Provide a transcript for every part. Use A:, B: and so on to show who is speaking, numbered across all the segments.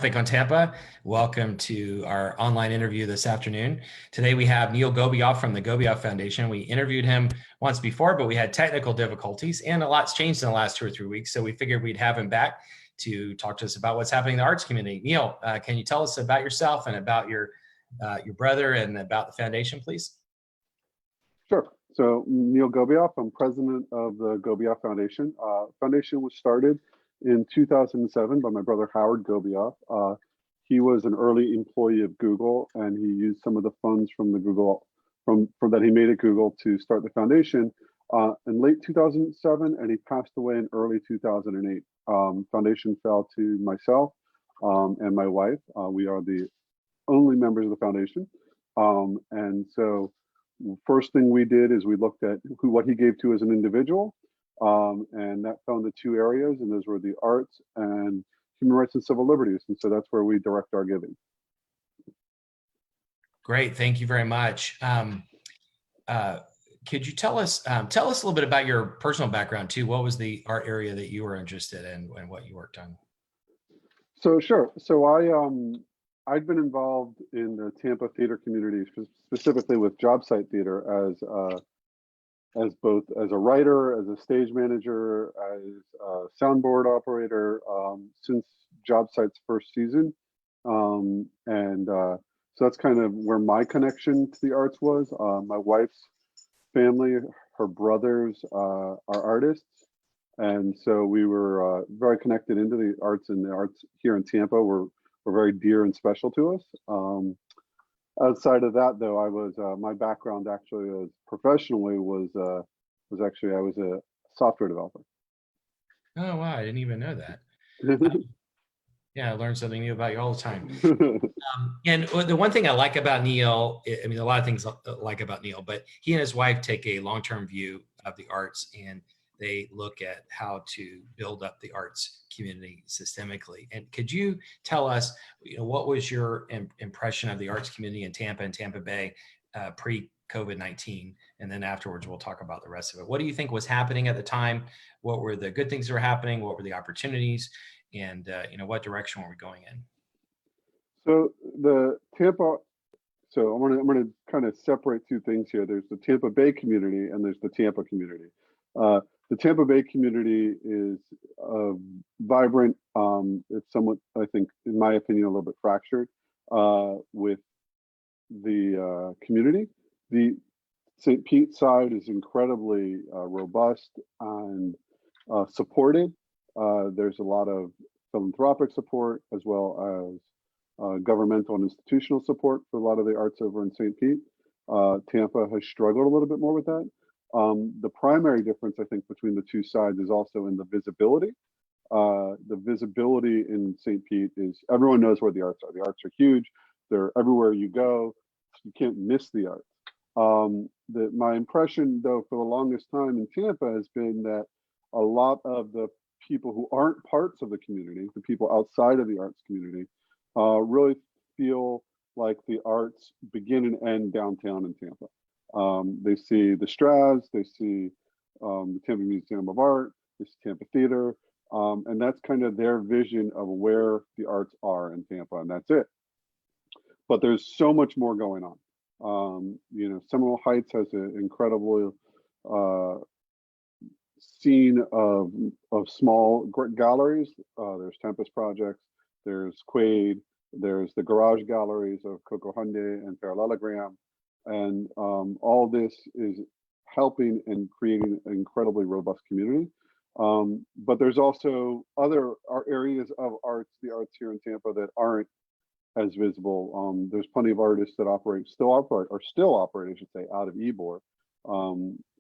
A: On Tampa. Welcome to our online interview this afternoon. Today we have Neil Gobioff from the Gobioff Foundation. We interviewed him once before, but we had technical difficulties and a lot's changed in the last 2 or 3 weeks. So we figured we'd have him back to talk to us about what's happening in the arts community. Neil, can you tell us about yourself and about your brother and about the foundation, please?
B: Sure. So Neil Gobioff, I'm president of the Gobioff Foundation. Foundation was started in 2007 by my brother Howard Gobioff. He was an early employee of Google, and he used some of the funds from the Google from that he made at Google to start the foundation in late 2007, and he passed away in early 2008. Foundation fell to myself and my wife. We are the only members of the foundation, and so first thing we did is we looked at what he gave to as an individual. And that fell into 2 areas, and those were the arts and human rights and civil liberties. And so that's where we direct our giving.
A: Great, thank you very much. Could you tell us a little bit about your personal background too? What was the art area that you were interested in and what you worked on?
B: So sure. So I'd been involved in the Tampa theater community, specifically with job site theater as both as a writer, as a stage manager, as a soundboard operator since job site's first season. So that's kind of where my connection to the arts was. My wife's family, her brothers are artists. And so we were very connected into the arts, and the arts here in Tampa were very dear and special to us. Outside of that, though, I was my background actually professionally was actually I was a software developer.
A: Oh wow, I didn't even know that. Yeah, I learn something new about you all the time. And the one thing I like about Neil, I mean, a lot of things I like about Neil, but he and his wife take a long-term view of the arts, and they look at how to build up the arts community systemically. And could you tell us, what was your impression of the arts community in Tampa and Tampa Bay pre-COVID-19? And then afterwards, we'll talk about the rest of it. What do you think was happening at the time? What were the good things that were happening? What were the opportunities? And what direction were we going in?
B: So the Tampa, so I'm gonna kind of separate 2 things here. There's the Tampa Bay community and there's the Tampa community. The Tampa Bay community is vibrant. It's somewhat, I think, in my opinion, a little bit fractured with the community. The St. Pete side is incredibly robust and supported. There's a lot of philanthropic support as well as governmental and institutional support for a lot of the arts over in St. Pete. Tampa has struggled a little bit more with that. The primary difference, I think, between the 2 sides is also in the visibility. The visibility in St. Pete is everyone knows where the arts are. The arts are huge. They're everywhere you go. You can't miss the arts. My impression, though, for the longest time in Tampa has been that a lot of the people who aren't parts of the community, the people outside of the arts community, really feel like the arts begin and end downtown in Tampa. They see the Straz, they see the Tampa Museum of Art, they see Tampa Theater, and that's kind of their vision of where the arts are in Tampa, and that's it. But there's so much more going on. Seminole Heights has an incredible scene of small galleries. There's Tempest Projects, there's Quaid, there's the garage galleries of Coco Hyundai and Parallelogram. And all this is helping and creating an incredibly robust community. But there's also other areas of arts, the arts here in Tampa, that aren't as visible. There's plenty of artists that still operate, I should say, out of Ybor,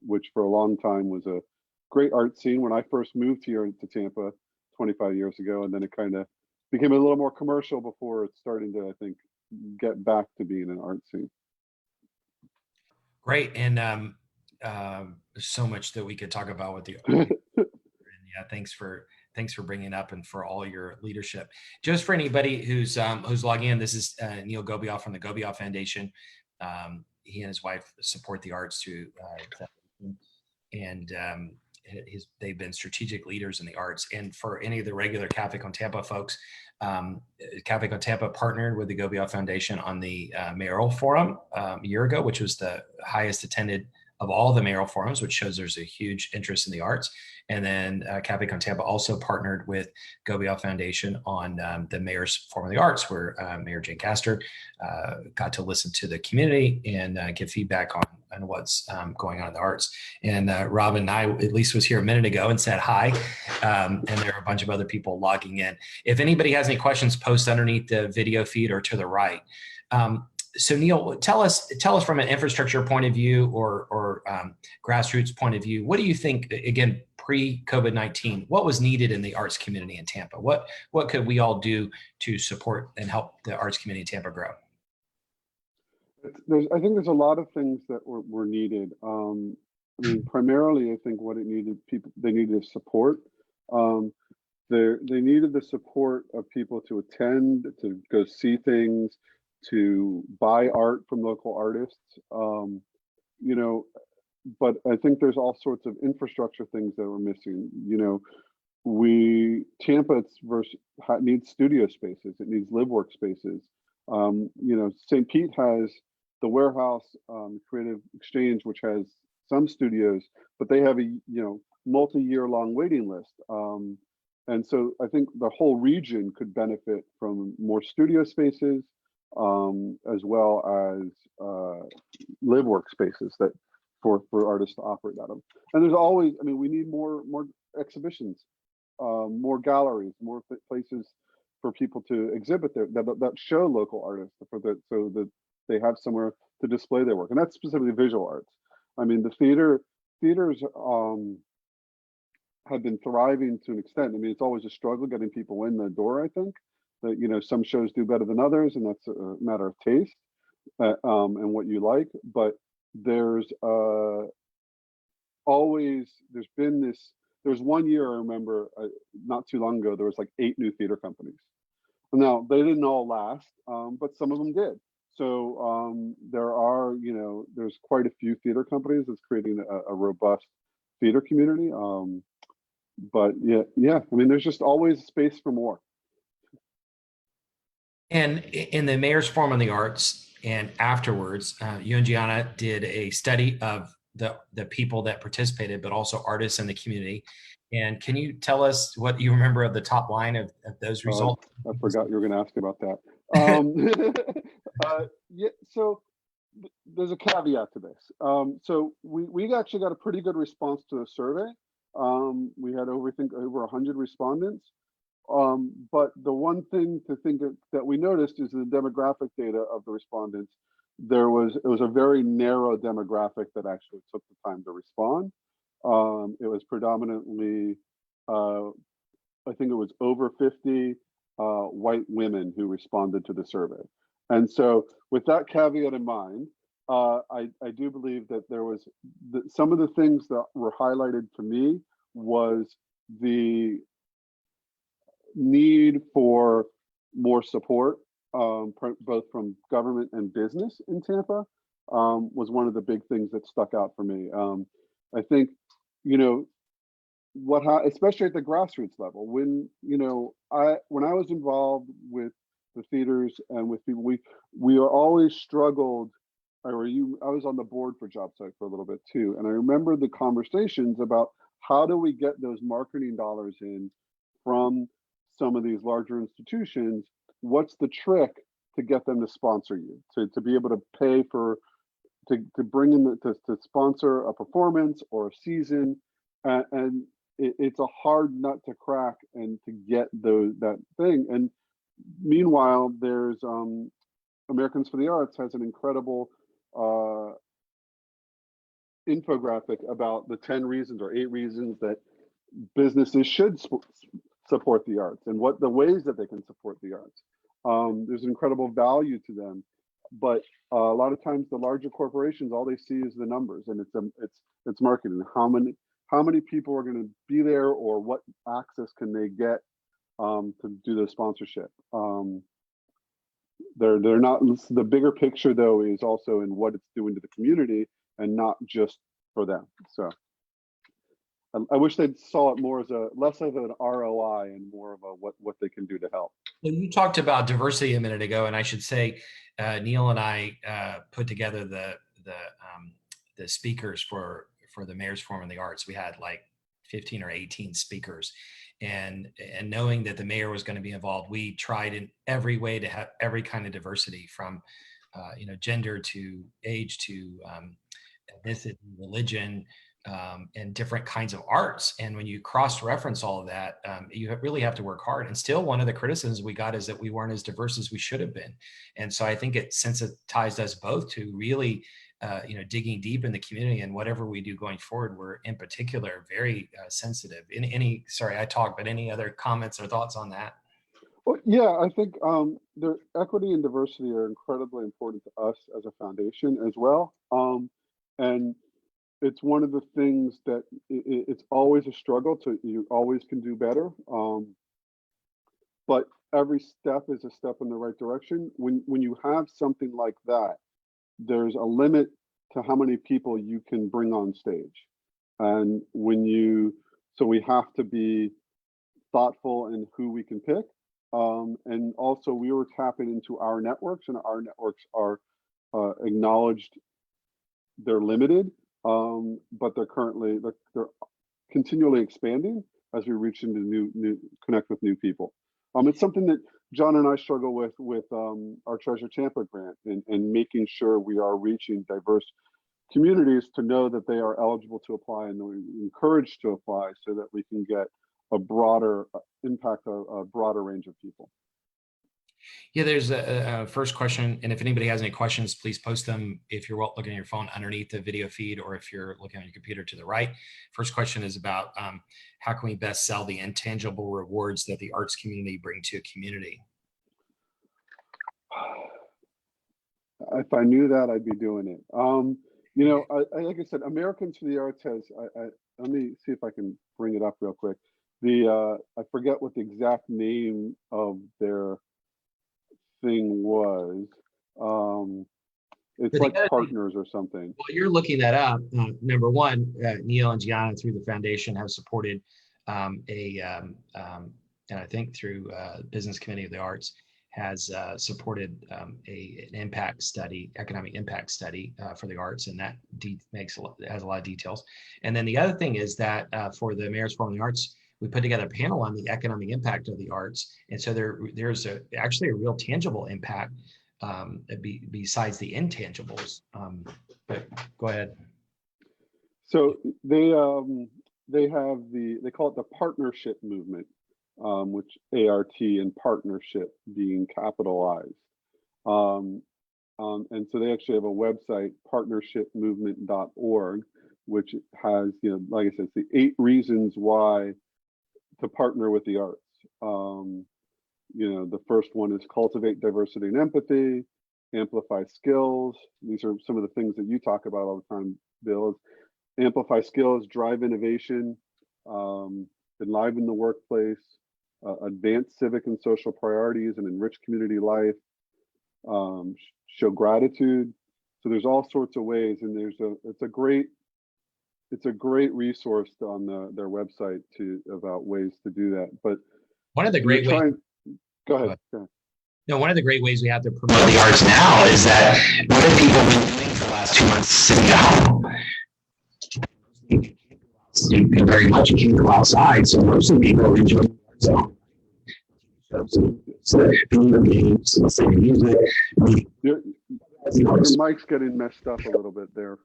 B: which for a long time was a great art scene when I first moved here to Tampa 25 years ago. And then it kind of became a little more commercial before it's starting to, I think, get back to being an art scene.
A: Great, and there's so much that we could talk about with you. Yeah, thanks for bringing it up and for all your leadership. Just for anybody who's logging in, this is Neil Gobioff from the Gobioff Foundation. He and his wife support the arts through and they've been strategic leaders in the arts. And for any of the regular Café con Tampa folks, Café con Tampa partnered with the Gobioff Foundation on the mayoral forum a year ago, which was the highest attended of all the mayoral forums, which shows there's a huge interest in the arts. And then Café con Tampa also partnered with Gobioff Foundation on the Mayor's Forum of the Arts, where Mayor Jane Castor got to listen to the community and give feedback on what's going on in the arts. And Robin and I, at least, was here a minute ago and said hi. And there are a bunch of other people logging in. If anybody has any questions, post underneath the video feed or to the right. So Neil, tell us from an infrastructure point of view or grassroots point of view, what do you think, again, pre-COVID-19, what was needed in the arts community in Tampa? What could we all do to support and help the arts community in Tampa grow?
B: I think there's a lot of things that were needed. I mean, primarily, I think what it needed, they needed support. They needed the support of people to attend, to go see things, to buy art from local artists. You know, but I think there's all sorts of infrastructure things that we're missing. You know, Tampa needs studio spaces. It needs live work spaces. You know, St. Pete has the Warehouse Creative Exchange, which has some studios, but they have a multi-year long waiting list. And so I think the whole region could benefit from more studio spaces, as well as live work spaces that for artists to operate out of. And there's always, I mean, we need more exhibitions, more galleries, more places for people to exhibit that show local artists, so that they have somewhere to display their work. And that's specifically visual arts. I mean, the theaters have been thriving to an extent. I mean, it's always a struggle getting people in the door, I think. That, you know, some shows do better than others, and that's a matter of taste and what you like. But there's one year I remember, not too long ago, there was like 8 new theater companies. Now, they didn't all last, but some of them did. So there's quite a few theater companies that's creating a robust theater community. But yeah, I mean, there's just always space for more.
A: And in the Mayor's Forum on the Arts and afterwards, you and Gianna did a study of the people that participated, but also artists in the community. And can you tell us what you remember of the top line of those results?
B: I forgot you were going to ask about that. Yeah, so there's a caveat to this. So we actually got a pretty good response to the survey. We had over 100 respondents. But the one thing to think that we noticed is the demographic data of the respondents. It was a very narrow demographic that actually took the time to respond. It was predominantly, I think it was over 50 white women who responded to the survey. And so with that caveat in mind, I do believe that there was some of the things that were highlighted to me was the need for more support, both from government and business in Tampa, was one of the big things that stuck out for me. I think, you know, especially at the grassroots level, when I was involved with the theaters and with people, we are always struggled. I was on the board for JobSite for a little bit too, and I remember the conversations about how do we get those marketing dollars in from some of these larger institutions. What's the trick to get them to sponsor you, to be able to pay to bring in to sponsor a performance or a season, and it's a hard nut to crack and to get that thing. And meanwhile, there's Americans for the Arts has an incredible infographic about the 10 reasons or 8 reasons that businesses should support the arts and what the ways that they can support the arts. There's incredible value to them, but a lot of times the larger corporations, all they see is the numbers, and it's marketing. How many people are going to be there, or what access can they get to do the sponsorship? They're not. The bigger picture though is also in what it's doing to the community and not just for them. So I wish they saw it more as less of an ROI and more of a what they can do to help.
A: Well, you talked about diversity a minute ago, and I should say, Neil and I put together the speakers for the Mayor's Forum in the Arts. We had like 15 or 18 speakers, and knowing that the mayor was going to be involved, we tried in every way to have every kind of diversity, from gender to age to ethnicity, religion, and different kinds of arts. And when you cross-reference all of that, you really have to work hard. And still, one of the criticisms we got is that we weren't as diverse as we should have been. And so I think it sensitized us both to really, digging deep in the community, and whatever we do going forward, we're in particular very sensitive. Sorry, I talked, but any other comments or thoughts on that?
B: Well, yeah, I think the equity and diversity are incredibly important to us as a foundation as well. And it's one of the things that it's always a struggle you always can do better. But every step is a step in the right direction. When you have something like that, there's a limit to how many people you can bring on stage. And so we have to be thoughtful in who we can pick. And also we were tapping into our networks, and our networks are acknowledged they're limited, but they're continually expanding as we reach into new connect with new people. It's something that John and I struggle with our Treasure Tampa grant, and making sure we are reaching diverse communities to know that they are eligible to apply and encouraged to apply, so that we can get a broader impact, a broader range of people.
A: Yeah, there's a first question, and if anybody has any questions, please post them if you're looking at your phone underneath the video feed, or if you're looking on your computer to the right. First question is about how can we best sell the intangible rewards that the arts community bring to a community?
B: If I knew that, I'd be doing it. Like I said, Americans for the Arts has, let me see if I can bring it up real quick. I forget what the exact name of their thing was. It's like Partners or something.
A: Well, you're looking that up. Number one, Neil and Gianna through the foundation have supported and I think through Business Committee of the Arts has supported an impact study, economic impact study for the arts, and that has a lot of details. And then the other thing is that for the Mayor's Forum of the Arts, we put together a panel on the economic impact of the arts, and so there's actually a real tangible impact besides the intangibles. But go ahead.
B: So they have they call it the partnership movement, which ART and partnership being capitalized. And so they actually have a website, partnershipmovement.org, which has, like I said, it's the 8 reasons why to partner with the arts. The first one is cultivate diversity and empathy, amplify skills. These are some of the things that you talk about all the time, Bill. Amplify skills, drive innovation, enliven the workplace, advance civic and social priorities, and enrich community life, show gratitude. So there's all sorts of ways, and it's a great resource on their website about ways to do that. But
A: one of the great ways.
B: Go ahead.
A: No, one of the great ways we have to promote the arts now is that what have people been doing for the last 2 months sitting at home? You can very much can't go outside, so most of the people enjoy the art zone. So video games, listening to music.
B: Your mic's getting messed up a little bit there.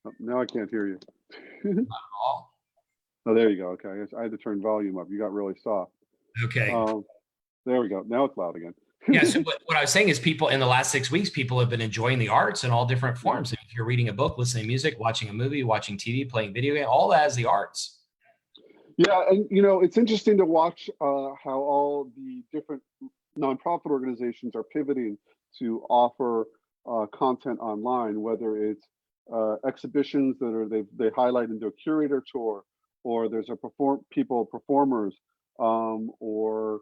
B: Oh, now I can't hear you.
A: Not at all.
B: Oh, there you go. Okay, I had to turn volume up. You got really soft.
A: Okay.
B: There we go. Now it's loud again.
A: Yeah. So what I was saying is, people in the last 6 weeks, people have been enjoying the arts in all different forms. If you're reading a book, listening to music, watching a movie, watching TV, playing video game, all that is the arts.
B: Yeah, and it's interesting to watch how all the different nonprofit organizations are pivoting to offer content online, whether it's exhibitions that they highlight and do a curator tour, or there's performers, or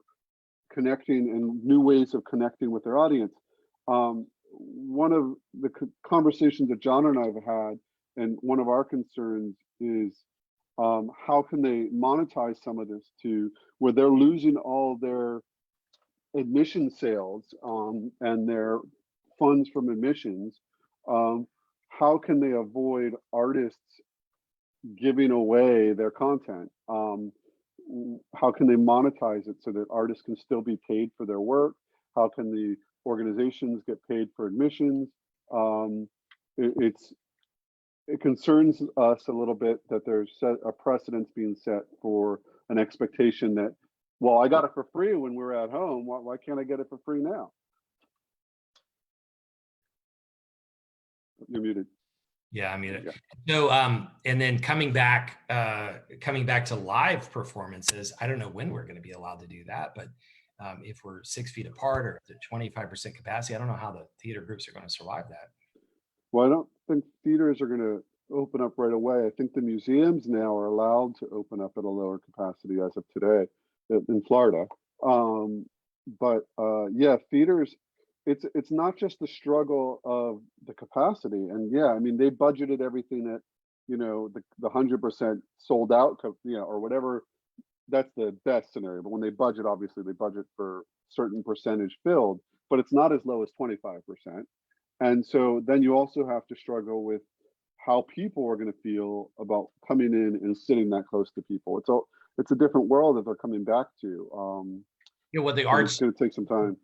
B: connecting and new ways of connecting with their audience. one of the conversations that John and I have had, and one of our concerns is how can they monetize some of this to where they're losing all their admission sales and their funds from admissions. How can they avoid artists giving away their content? How can they monetize it so that artists can still be paid for their work? How can the organizations get paid for admissions? It concerns us a little bit that there's a precedence being set for an expectation that, well, I got it for free when we were at home. Why can't I get it for free now? You're muted.
A: Yeah, I mean,
B: Yeah.
A: so and then coming back to live performances, I don't know when we're going to be allowed to do that, but if we're 6 feet apart or at 25% capacity, I don't know how the theater groups are going to survive that.
B: Well, I don't think theaters are going to open up right away. I think the museums now are allowed to open up at a lower capacity as of today in Florida. Yeah, theaters, it's not just the struggle of the capacity. And yeah, I mean, they budgeted everything at, the 100% sold out, or whatever. That's the best scenario. But when they budget, obviously they budget for certain percentage filled, but it's not as low as 25%. And so then you also have to struggle with how people are going to feel about coming in and sitting that close to people. It's a different world that they're coming back to.
A: What the
B: It's
A: arts
B: going to take some time.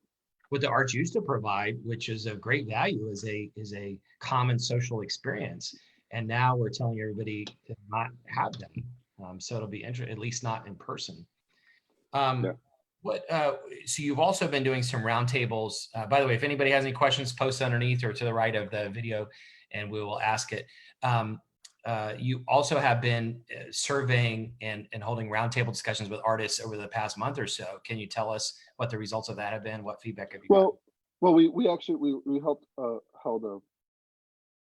A: What the arts used to provide, which is of great value, is a common social experience, and now we're telling everybody to not have them. So it'll be at least not in person.
B: Yeah.
A: So you've also been doing some roundtables. By the way, if anybody has any questions, post underneath or to the right of the video, and we will ask it. You also have been surveying and holding roundtable discussions with artists over the past month or so. Can you tell us what the results of that have been? What feedback have you gotten?
B: Well, we actually helped held a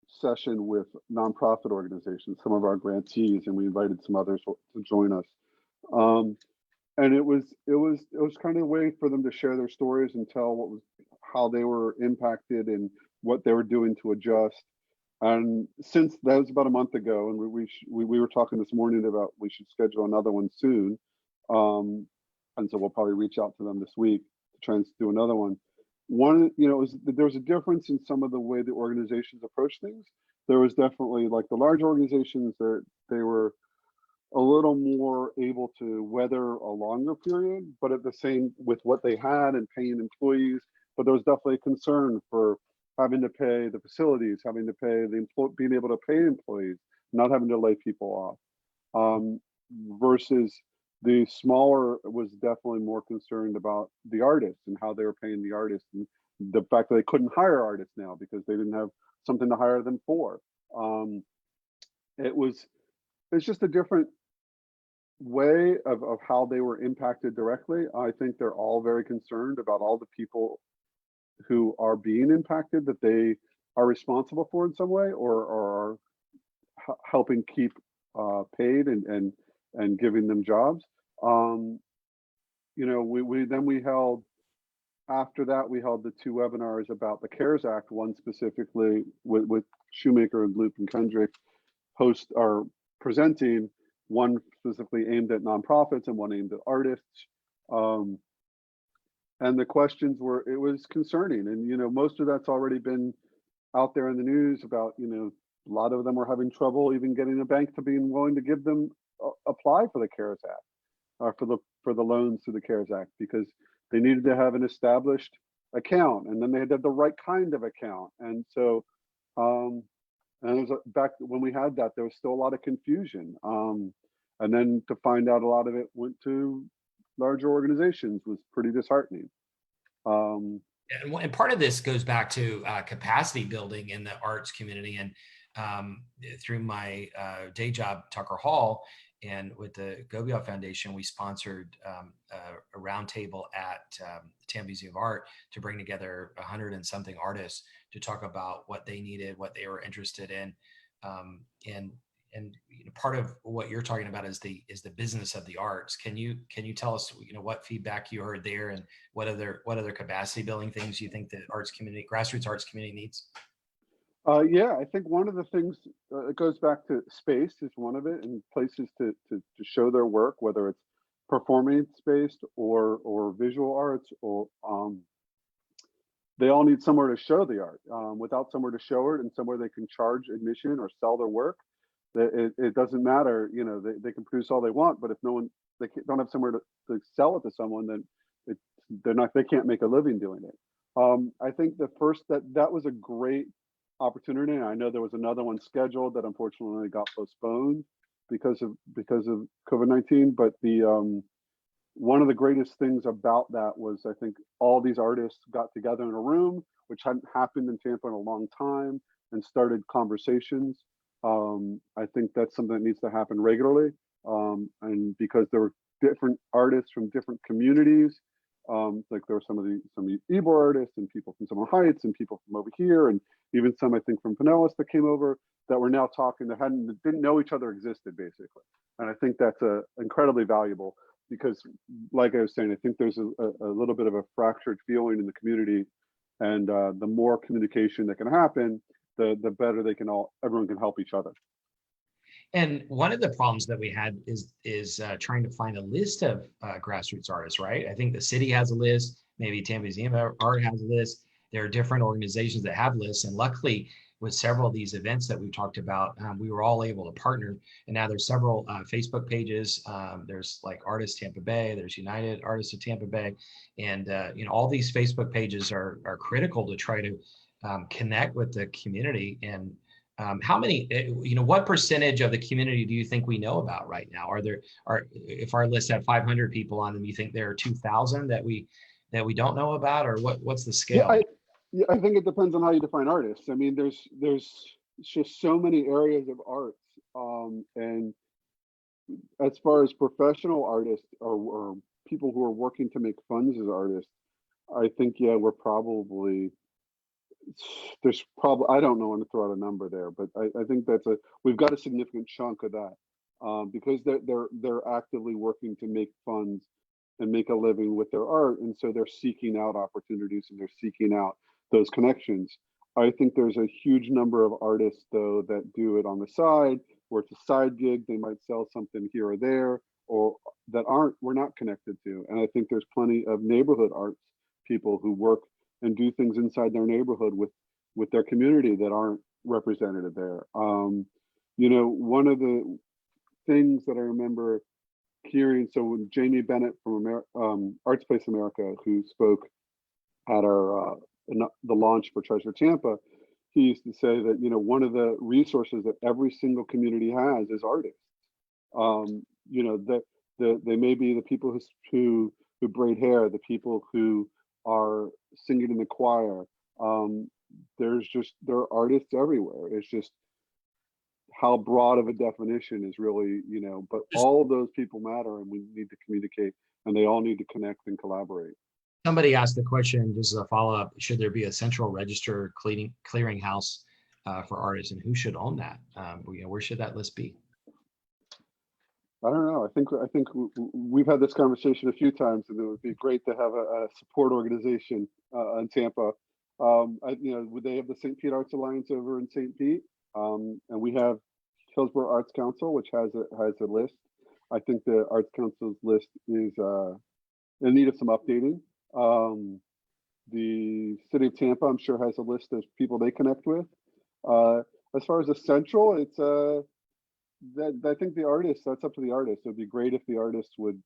B: session with nonprofit organizations, some of our grantees, and we invited some others to join us. And it was kind of a way for them to share their stories and tell how they were impacted and what they were doing to adjust. And since that was about a month ago, and we were talking this morning about we should schedule another one soon. And so we'll probably reach out to them this week to try and do another one. There was a difference in some of the way the organizations approach things. There was definitely, like, the large organizations, they were a little more able to weather a longer period, but at the same with what they had and paying employees. But there was definitely a concern for having to pay the facilities, having to pay being able to pay employees, not having to lay people off. Versus the smaller was definitely more concerned about the artists and how they were paying the artists, and the fact that they couldn't hire artists now because they didn't have something to hire them for. It's just a different way of how they were impacted directly. I think they're all very concerned about all the people who are being impacted that they are responsible for in some way, or are helping keep paid and giving them jobs. We held, after that, we held the 2 webinars about the CARES Act, one specifically with Shoemaker and Loop and Kendrick are presenting, one specifically aimed at nonprofits and one aimed at artists. And the questions it was concerning. And, most of that's already been out there in the news about, a lot of them were having trouble even getting a bank to being willing to give them apply for the CARES Act, or for the loans through the CARES Act, because they needed to have an established account, and then they had to have the right kind of account. And so, and it was back when we had that, there was still a lot of confusion. And then to find out a lot of it went to larger organizations was pretty disheartening.
A: And part of this goes back to capacity building in the arts community. And through my day job, Tucker Hall, and with the Gobioff Foundation, we sponsored a roundtable at the Tampa Museum of Art to bring together 100 and something artists to talk about what they needed, what they were interested in. And part of what you're talking about is the business of the arts. Can you tell us what feedback you heard there, and what other capacity building things you think the grassroots arts community needs?
B: Yeah, I think one of the things, it goes back to space is one of it, and places to show their work, whether it's performance based or visual arts, or they all need somewhere to show the art. Without somewhere to show it and somewhere they can charge admission or sell their work, it doesn't matter. They can produce all they want, but if don't have somewhere to sell it to someone, then they can't make a living doing it. I think that was a great opportunity. And I know there was another one scheduled that unfortunately got postponed because of COVID-19. But one of the greatest things about that was, I think all these artists got together in a room, which hadn't happened in Tampa in a long time, and started conversations. I think that's something that needs to happen regularly. And because there were different artists from different communities, like there were some of the Ybor artists and people from Summer Heights and people from over here, and even some, I think, from Pinellas that came over, that were now talking, that didn't know each other existed, basically. And I think that's incredibly valuable, because like I was saying, I think there's a little bit of a fractured feeling in the community, and the more communication that can happen, the better everyone can help each other.
A: And one of the problems that we had is trying to find a list of grassroots artists, right? I think the city has a list, maybe Tampa Museum of Art has a list. There are different organizations that have lists, and luckily, with several of these events that we've talked about, we were all able to partner. And now there's several Facebook pages. There's like Artists Tampa Bay, there's United Artists of Tampa Bay, and all these Facebook pages are critical to try to connect with the community. And what percentage of the community do you think we know about right now? If our list had 500 people on them, you think there are 2,000 that we don't know about, or what's the scale?
B: Yeah, I think it depends on how you define artists. I mean, there's just so many areas of arts, and as far as professional artists or people who are working to make funds as artists, I think we're probably, I don't know when to throw out a number there, but I think we've got a significant chunk of that, because they're actively working to make funds and make a living with their art, and so they're seeking out opportunities and they're seeking out those connections. I think there's a huge number of artists, though, that do it on the side, where it's a side gig. They might sell something here or there, or that we're not connected to. And I think there's plenty of neighborhood arts people who work and do things inside their neighborhood with their community that aren't represented there. One of the things that I remember hearing, so when Jamie Bennett from Arts Place America, who spoke at our the launch for Treasure Tampa, he used to say that one of the resources that every single community has is artists. They may be the people who braid hair, the people who are singing in the choir. There are artists everywhere. It's just how broad of a definition is really, but all of those people matter, and we need to communicate, and they all need to connect and collaborate.
A: Somebody asked the question, just as a follow-up, should there be a central register clearinghouse for artists, and who should own that? Where should that list be?
B: I don't know. I think we've had this conversation a few times, and it would be great to have a support organization in Tampa. They have the St. Pete Arts Alliance over in St. Pete, and we have Hillsborough Arts Council, which has a list. I think the Arts Council's list is in need of some updating. The city of Tampa, I'm sure, has a list of people they connect with. As far as the central, it's I think the artists, that's up to the artists. It would be great if the artists would,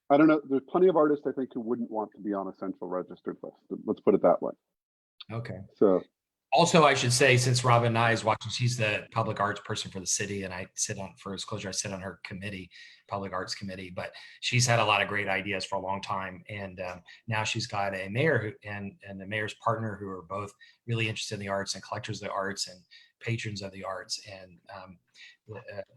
B: I don't know, there's plenty of artists I think who wouldn't want to be on a central registered list. Let's put it that way.
A: Okay.
B: So
A: also, I should say, since Robin Nye is watching, she's the public arts person for the city, and for disclosure, I sit on her committee, public arts committee, but she's had a lot of great ideas for a long time. And now she's got a mayor and the mayor's partner who are both really interested in the arts and collectors of the arts and patrons of the arts. And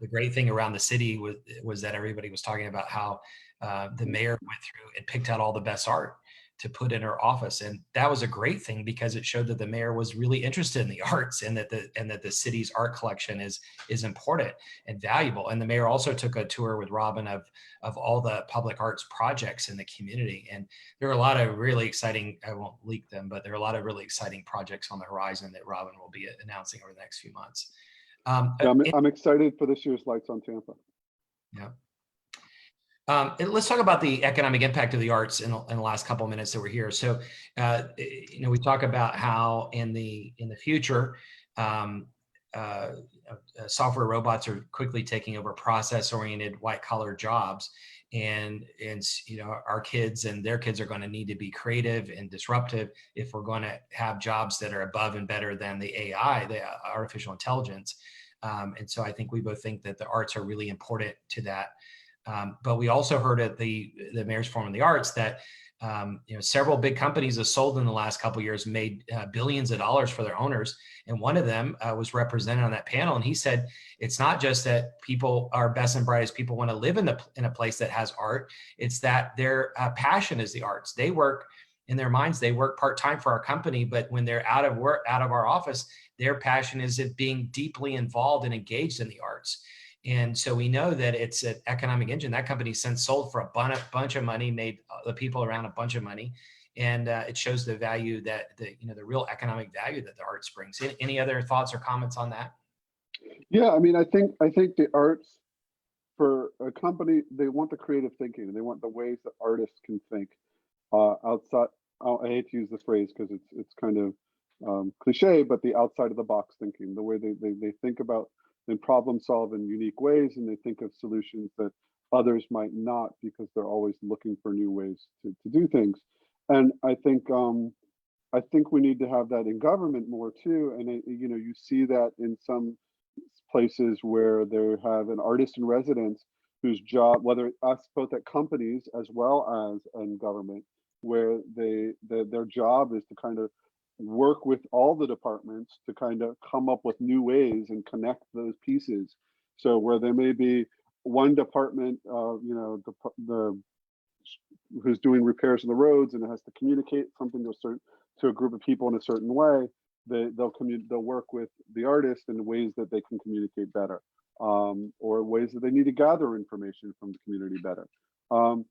A: the great thing around the city was that everybody was talking about how the mayor went through and picked out all the best art to put in her office. And that was a great thing because it showed that the mayor was really interested in the arts, and that the city's art collection is important and valuable. And the mayor also took a tour with Robin of all the public arts projects in the community. And there are a lot of really exciting, I won't leak them, but there are a lot of really exciting projects on the horizon that Robin will be announcing over the next few months.
B: Yeah, I'm excited for this year's Lights on Tampa.
A: Yeah. And let's talk about the economic impact of the arts in the last couple of minutes that we're here. So, we talk about how in the future, software robots are quickly taking over process-oriented white-collar jobs, and our kids and their kids are going to need to be creative and disruptive if we're going to have jobs that are above and better than the AI, the artificial intelligence. And so I think we both think that the arts are really important to that. But we also heard at the Mayor's Forum of the Arts that several big companies have sold in the last couple of years, made billions of dollars for their owners. And one of them was represented on that panel. And he said, it's not just that people are best and brightest people want to live in a place that has art. It's that their passion is the arts. They work in their minds, they work part-time for our company, but when they're out of work, out of our office, their passion is at being deeply involved and engaged in the arts. And so we know that it's an economic engine. That company since sold for a bunch of money, made the people around a bunch of money. And it shows the value that the real economic value that the arts brings. Any other thoughts or comments on that?
B: Yeah, I mean, I think the arts, for a company, they want the creative thinking, and they want the ways that artists can think outside. I hate to use this phrase because it's kind of cliche, but the outside of the box thinking, the way they think about and problem solve in unique ways, and they think of solutions that others might not, because they're always looking for new ways to do things. And I think we need to have that in government more too. And you see that in some places where they have an artist in residence whose job, whether us both at companies as well as in government, where their job is to kind of work with all the departments to kind of come up with new ways and connect those pieces. So where there may be one department, who's doing repairs on the roads, and it has to communicate something to a group of people in a certain way, they'll work with the artist in ways that they can communicate better, or ways that they need to gather information from the community better. And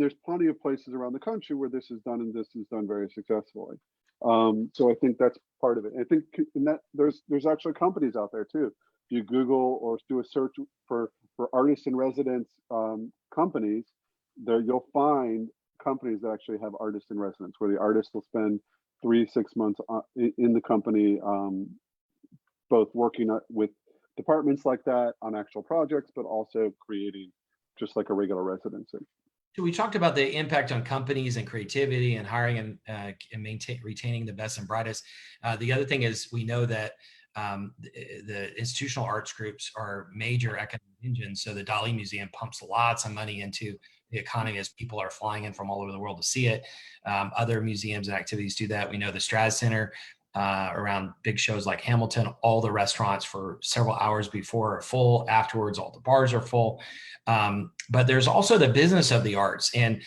B: there's plenty of places around the country where this is done, and this is done very successfully. So I think that's part of it. I think that there's actually companies out there too. If you Google or do a search for artists in residence companies, there you'll find companies that actually have artists in residence, where the artist will spend 3-6 months in the company, both working with departments like that on actual projects, but also creating just like a regular residency.
A: So we talked about the impact on companies and creativity and hiring and retaining the best and brightest. The other thing is, we know that the institutional arts groups are major economic engines. So the Dali Museum pumps lots of money into the economy as people are flying in from all over the world to see it. Other museums and activities do that. We know the Straz Center, around big shows like Hamilton, all the restaurants for several hours before are full. Afterwards, all the bars are full. But there's also the business of the arts. And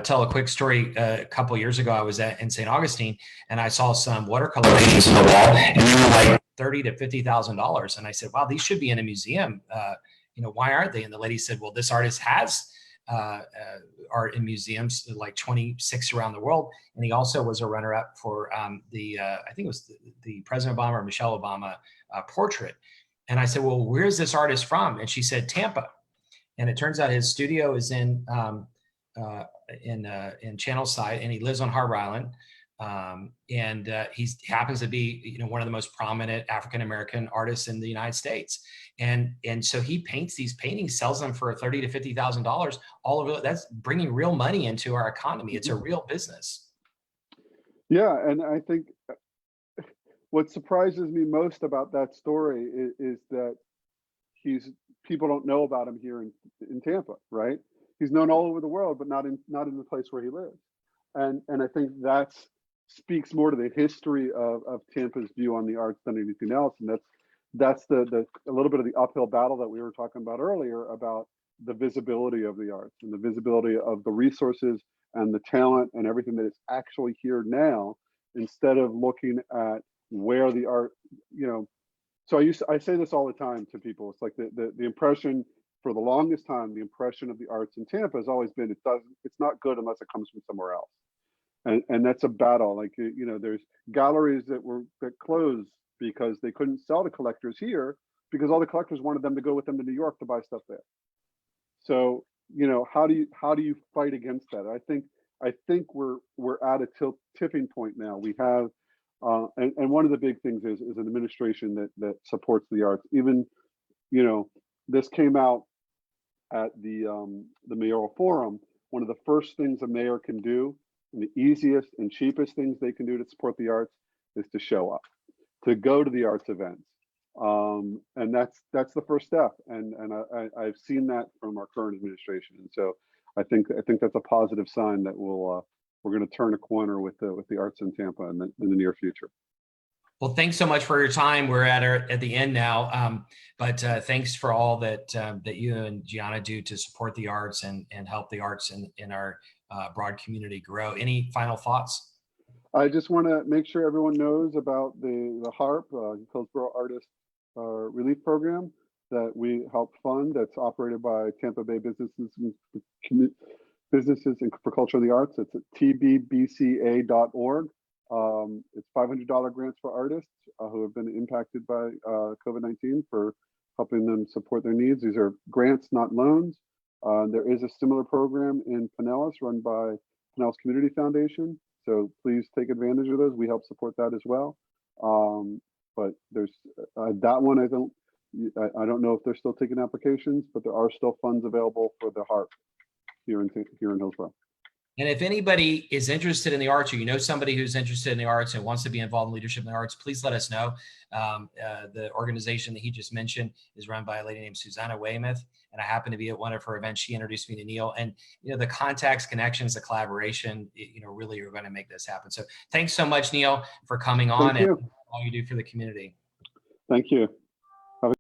A: tell a quick story. A couple of years ago, I was in St. Augustine, and I saw some watercolor paintings on the wall, and they were like $30,000 to $50,000. And I said, wow, these should be in a museum. Why aren't they? And the lady said, well, this artist has art in museums, like 26 around the world. And he also was a runner-up for I think it was the President Obama or Michelle Obama portrait. And I said, well, where's this artist from? And she said, Tampa. And it turns out his studio is in Channelside, and he lives on Harbor Island. He happens to be, one of the most prominent African-American artists in the United States. And so he paints these paintings, sells them for $30,000 to $50,000 all over. That's bringing real money into our economy. It's a real business.
B: Yeah. And I think what surprises me most about that story is that people don't know about him here in Tampa, right? He's known all over the world, but not in the place where he lives. And I think that speaks more to the history of Tampa's view on the arts than anything else. And that's a little bit of the uphill battle that we were talking about earlier, about the visibility of the arts and the visibility of the resources and the talent and everything that is actually here now, instead of looking at where the art, so I say this all the time to people. It's like the impression for the longest time, the impression of the arts in Tampa has always been it's not good unless it comes from somewhere else. And that's a battle. Like, there's galleries that closed because they couldn't sell to collectors here because all the collectors wanted them to go with them to New York to buy stuff there. So, how do you fight against that? I think we're at a tipping point now. We have, and one of the big things is an administration that supports the arts. Even, this came out at the mayoral forum. One of the first things a mayor can do, and the easiest and cheapest things they can do to support the arts, is to show up, to go to the arts events. And that's the first step. And I've seen that from our current administration. And so I think that's a positive sign that we're going to turn a corner with the arts in Tampa in the near future.
A: Well, thanks so much for your time. We're at the end now, but thanks for all that you and Gianna do to support the arts and help the arts in our broad community grow. Any final thoughts?
B: I just want to make sure everyone knows about the HARP, Hillsborough Artist Relief Program, that we help fund. That's operated by Tampa Bay Businesses and for Culture of the Arts. It's at tbbca.org. It's $500 grants for artists who have been impacted by COVID-19 for helping them support their needs. These are grants, not loans. There is a similar program in Pinellas run by Pinellas Community Foundation. So please take advantage of those. We help support that as well. But there's that one. I don't know if they're still taking applications, but there are still funds available for the HARP here in Hillsborough.
A: And if anybody is interested in the arts, or somebody who's interested in the arts and wants to be involved in leadership in the arts, please let us know. The organization that he just mentioned is run by a lady named Susanna Weymouth, and I happened to be at one of her events. She introduced me to Neil, and the contacts, connections, the collaboration, really are going to make this happen. So thanks so much, Neil, for coming on and all you do for the community.
B: Thank you.